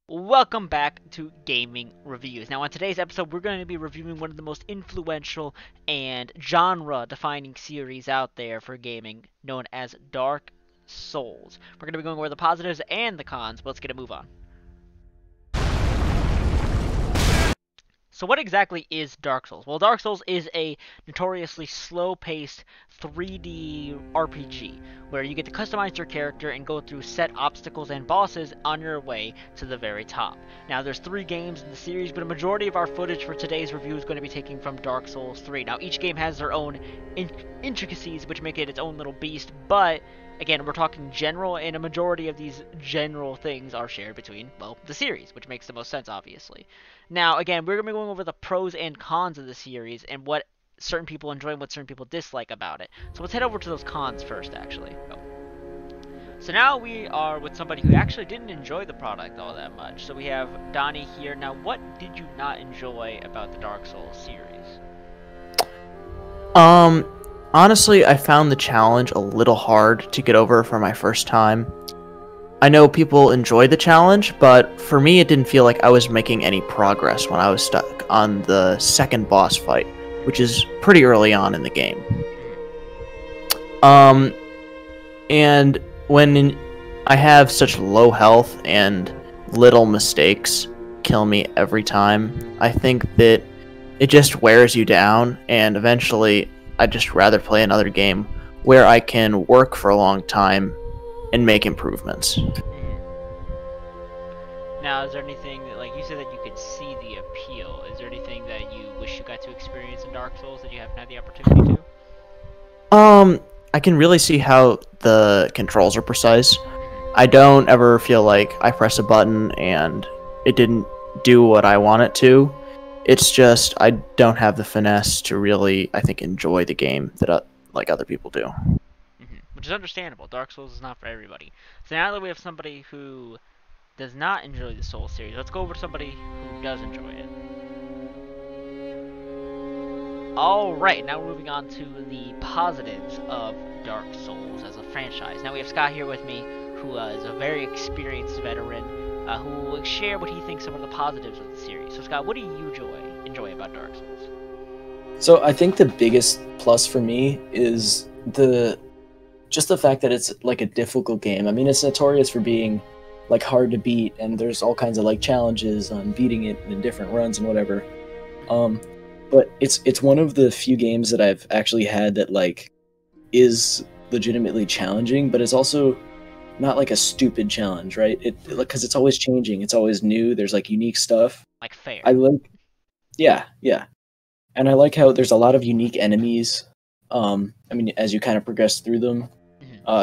Welcome back to Gaming Reviews. Now, on today's episode, we're going to be reviewing one of the most influential and genre-defining series out there for gaming, known as Dark Souls. We're going to be going over the positives and the cons, but let's get a move on. So what exactly is Dark Souls? Well, Dark Souls is a notoriously slow-paced 3D RPG where you get to customize your character and go through set obstacles and bosses on your way to the very top. Now, there's 3 games in the series, but a majority of our footage for today's review is going to be taken from Dark Souls 3. Now, each game has their own intricacies, which make it its own little beast, but again, we're talking general, and a majority of these general things are shared between, well, the series, which makes the most sense, obviously. Now, again, we're going to be going over the pros and cons of the series and what certain people enjoy and what certain people dislike about it. So let's head over to those cons first, actually. So now we are with somebody who actually didn't enjoy the product all that much. So we have Donnie here. Now, what did you not enjoy about the Dark Souls series? Honestly, I found the challenge a little hard to get over for my first time. I know people enjoy the challenge, but for me it didn't feel like I was making any progress when I was stuck on the second boss fight, which is pretty early on in the game. And when I have such low health and little mistakes kill me every time, I think that it just wears you down, and eventually I'd just rather play another game where I can work for a long time and make improvements. Now, is there anything that, like you said that you could see the appeal? Is there anything that you wish you got to experience in Dark Souls that you haven't had the opportunity to? I can really see how the controls are precise. I don't ever feel like I press a button and it didn't do what I want it to. It's just I don't have the finesse to really, I think, enjoy the game that like other people do. Which is understandable. Dark Souls is not for everybody. So now that we have somebody who does not enjoy the Souls series, let's go over to somebody who does enjoy it. Alright, now we're moving on to the positives of Dark Souls as a franchise. Now we have Scott here with me, who is a very experienced veteran, who will share what he thinks some of the positives of the series. So Scott, what do you enjoy about Dark Souls? So I think the biggest plus for me is just the fact that it's like a difficult game. I mean, it's notorious for being like hard to beat, and there's all kinds of like challenges on beating it in different runs and whatever. But it's one of the few games that I've actually had that like is legitimately challenging, but it's also not like a stupid challenge, right? Because it's always changing, it's always new. There's like unique stuff. Like fair. Yeah, and I like how there's a lot of unique enemies. I mean, as you kind of progress through them,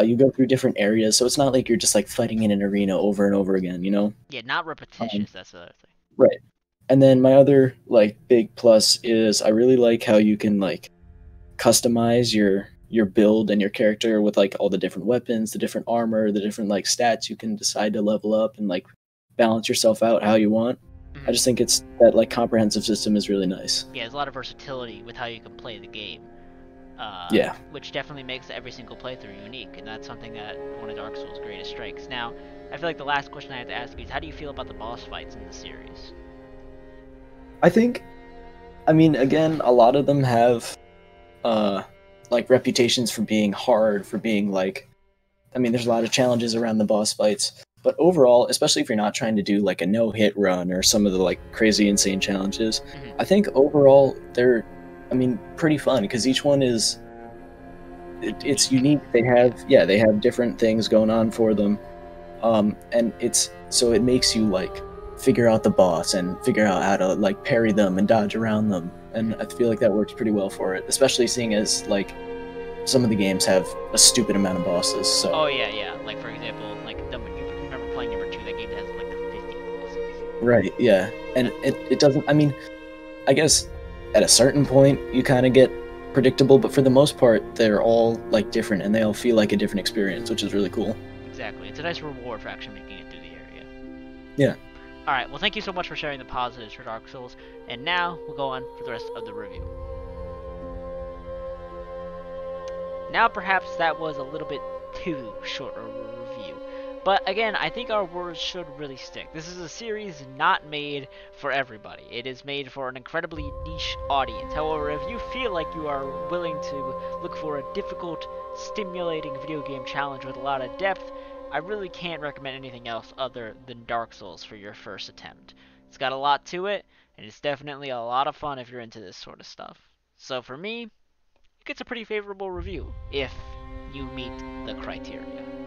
you go through different areas, so it's not like you're just like fighting in an arena over and over again, you know? Yeah, not repetitious, that's the other thing. Right. And then my other like big plus is I really like how you can like customize your build and your character with like all the different weapons, the different armor, the different like stats you can decide to level up and like balance yourself out how you want. I just think it's that like comprehensive system is really nice. Yeah, there's a lot of versatility with how you can play the game. Yeah. Which definitely makes every single playthrough unique, and that's something that one of Dark Souls' greatest strengths. Now, I feel like the last question I have to ask you is, how do you feel about the boss fights in the series? I mean, again, a lot of them have like reputations for being hard, for being like, I mean, there's a lot of challenges around the boss fights, but overall, especially if you're not trying to do like a no-hit run or some of the like crazy insane challenges, I think overall they're, I mean, pretty fun because each one is it's unique. They have different things going on for them, and it makes you like figure out the boss and figure out how to like parry them and dodge around them, and I feel like that works pretty well for it, especially seeing as like some of the games have a stupid amount of bosses. So oh yeah, like for example, like you remember playing number 2, that game has like 50 bosses. Right, yeah, and it doesn't, I mean, I guess at a certain point you kind of get predictable, but for the most part they're all like different and they all feel like a different experience, which is really cool. Exactly, it's a nice reward for actually making it through the area. Yeah. Alright, well thank you so much for sharing the positives for Dark Souls, and now we'll go on for the rest of the review. Now perhaps that was a little bit too short a review, But again, I think our words should really stick. This is a series not made for everybody. It is made for an incredibly niche audience. However, if you feel like you are willing to look for a difficult, stimulating video game challenge with a lot of depth, I really can't recommend anything else other than Dark Souls for your first attempt. It's got a lot to it, and it's definitely a lot of fun if you're into this sort of stuff. So for me, it gets a pretty favorable review if you meet the criteria.